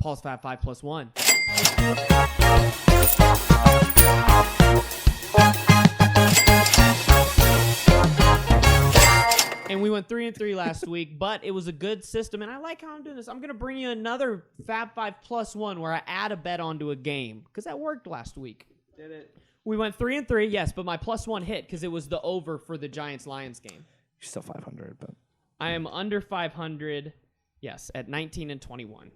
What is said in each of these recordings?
Paul's Fab 5 plus 1. And we went 3-3 last week, but it was a good system, and I like how I'm doing this. I'm going to bring you another Fab 5 plus 1 where I add a bet onto a game, because that worked last week. Did it? We went 3-3, yes, but my plus 1 hit because it was the over for the Giants-Lions game. You're still 500, but I am under 500, yes, at 19-21.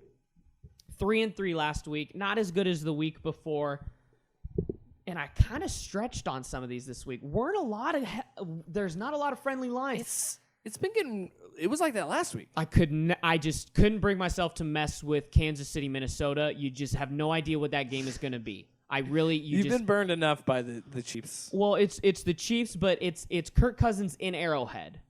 3-3 last week, not as good as the week before. And I kind of stretched on some of these this week. There's not a lot of friendly lines. it's been getting. It was like that last week. I just couldn't bring myself to mess with Kansas City, Minnesota. You just have no idea what that game is going to be. You've been burned enough by the Chiefs. Well, it's the Chiefs, but it's Kirk Cousins in Arrowhead.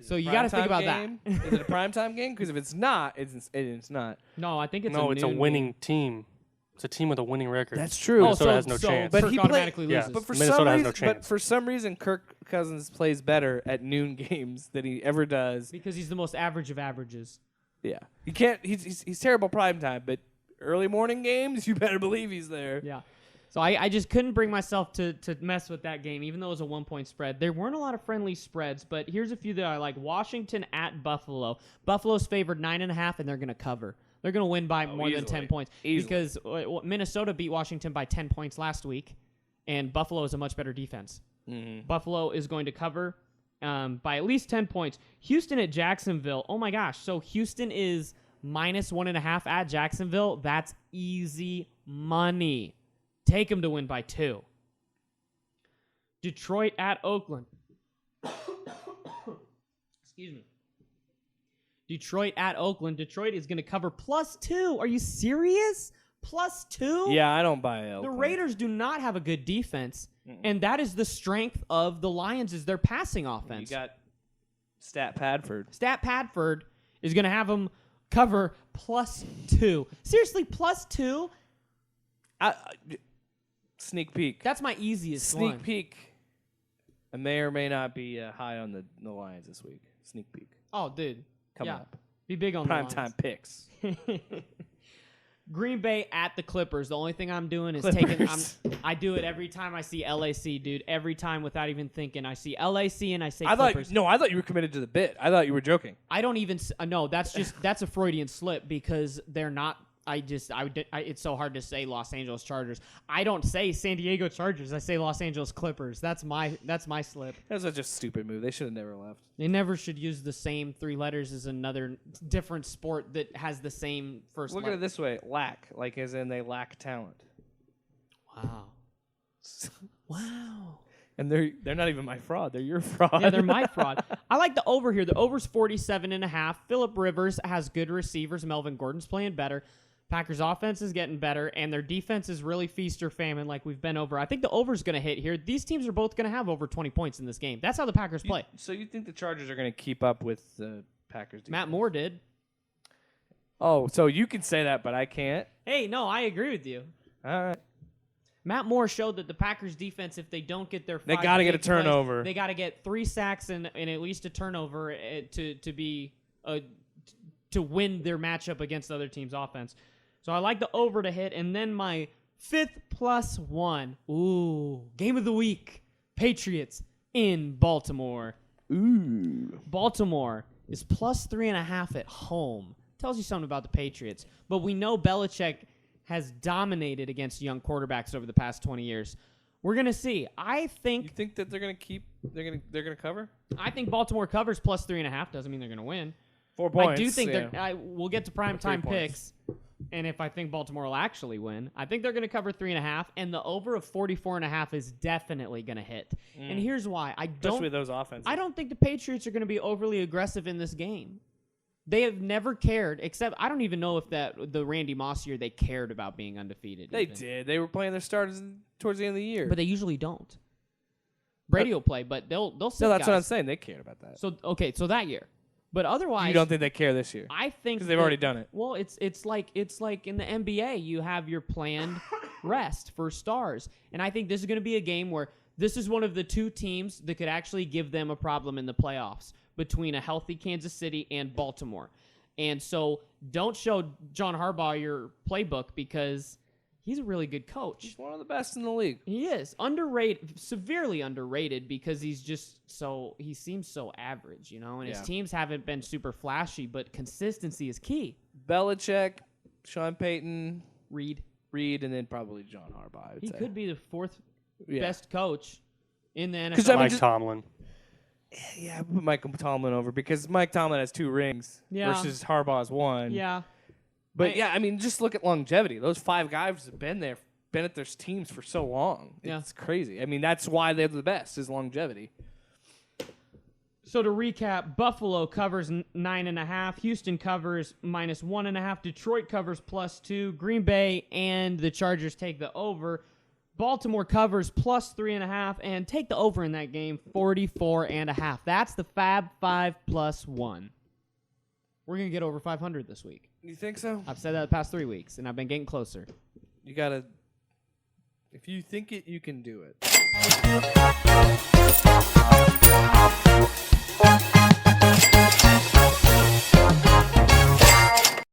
So you got to think about that. Is it a primetime game? Because if it's not, it's not. No, I think it's a winning team. It's a team with a winning record. That's true. Minnesota has no chance. But Kirk automatically loses. Yeah. But for Minnesota some has reason, no chance. But for some reason, Kirk Cousins plays better at noon games than he ever does. Because he's the most average of averages. Yeah, he can't. He's terrible primetime, but early morning games, you better believe he's there. Yeah. So I just couldn't bring myself to mess with that game, even though it was a 1-point spread. There weren't a lot of friendly spreads, but here's a few that I like. Washington at Buffalo. Buffalo's favored 9.5, and they're going to cover. They're going to win by more than 10 points. Because Minnesota beat Washington by 10 points last week, and Buffalo is a much better defense. Mm-hmm. Buffalo is going to cover by at least 10 points. Houston at Jacksonville. Oh, my gosh. So Houston is minus 1.5 at Jacksonville. That's easy money. Take them to win by 2. Detroit at Oakland. Excuse me. Detroit at Oakland. Detroit is going to cover plus 2. Are you serious? Plus 2? Yeah, I don't buy Oakland. The Raiders do not have a good defense, and that is the strength of the Lions is their passing offense. You got Stat Padford. Stat Padford is going to have them cover plus 2. Seriously, plus 2? Sneak peek. That's my easiest Sneak one. peek. I may or may not be high on the Lions this week. Sneak peek. Oh, dude. Coming Yeah. up. Be big on Prime the time picks. Green Bay at the Clippers. The only thing I'm doing is I do it every time I see LAC, dude. Every time without even thinking. I see LAC and I say Clippers. I thought you were committed to the bit. I thought you were joking. I don't even no, that's a Freudian slip because they're not it's so hard to say Los Angeles Chargers. I don't say San Diego Chargers. I say Los Angeles Clippers. That's my slip. That was such a stupid move. They should have never left. They never should use the same 3 letters as another different sport that has the same first Look letter. at it this way. Lack. Like as in they lack talent. Wow. Wow. And they're not even my fraud. They're your fraud. Yeah, they're my fraud. I like the over here. The over's 47.5. Phillip Rivers has good receivers. Melvin Gordon's playing better. Packers' offense is getting better, and their defense is really feast or famine like we've been over. I think the over's going to hit here. These teams are both going to have over 20 points in this game. That's how the Packers play. So you think the Chargers are going to keep up with the Packers defense? Matt Moore did. Oh, so you can say that, but I can't? Hey, no, I agree with you. All right. Matt Moore showed that the Packers defense, if they don't get their They 5 gotta get a big plays, turnover. they got to get 3 sacks and at least a turnover to win their matchup against the other team's offense. So I like the over to hit, and then my 5th plus 1. Ooh, game of the week. Patriots in Baltimore. Ooh. Baltimore is plus 3.5 at home. Tells you something about the Patriots. But we know Belichick has dominated against young quarterbacks over the past 20 years. We're gonna see. You think that they're gonna cover? I think Baltimore covers plus 3.5. Doesn't mean they're gonna win. 4 points. I do think we'll get to primetime 3 picks. And if I think Baltimore will actually win, I think they're going to cover 3.5, and the over of 44.5 is definitely going to hit. And here's why: Especially with those offenses. I don't think the Patriots are going to be overly aggressive in this game. They have never cared, except I don't even know if the Randy Moss year they cared about being undefeated. They did. They were playing their starters towards the end of the year. But they usually don't. Brady will play, but they'll sit No, that's guys. what I'm saying. They cared about that. So that year. But otherwise, You don't think they care this year? I think Because they've already done it. Well, it's like in the NBA, you have your planned rest for stars, and I think this is going to be a game where this is one of the 2 teams that could actually give them a problem in the playoffs between a healthy Kansas City and Baltimore. And so don't show John Harbaugh your playbook because he's a really good coach. He's one of the best in the league. He is underrated, severely underrated, because he seems so average, and his teams haven't been super flashy, but consistency is key. Belichick, Sean Payton, Reed, and then probably John Harbaugh. I would he say. could be the fourth best coach in the NFL. 'Cause, I mean, Mike Tomlin. Yeah, I put Mike Tomlin over because Mike Tomlin has 2 rings versus Harbaugh's 1. Yeah. But just look at longevity. Those 5 guys have been at their teams for so long. It's crazy. I mean, that's why they're the best, is longevity. So to recap, Buffalo covers 9.5, Houston covers -1.5, Detroit covers +2, Green Bay and the Chargers take the over. Baltimore covers +3.5 and take the over in that game, 44.5. That's the Fab 5+1. We're going to get over 500 this week. You think so? I've said that the past 3 weeks, and I've been getting closer. You got to... If you think it, you can do it.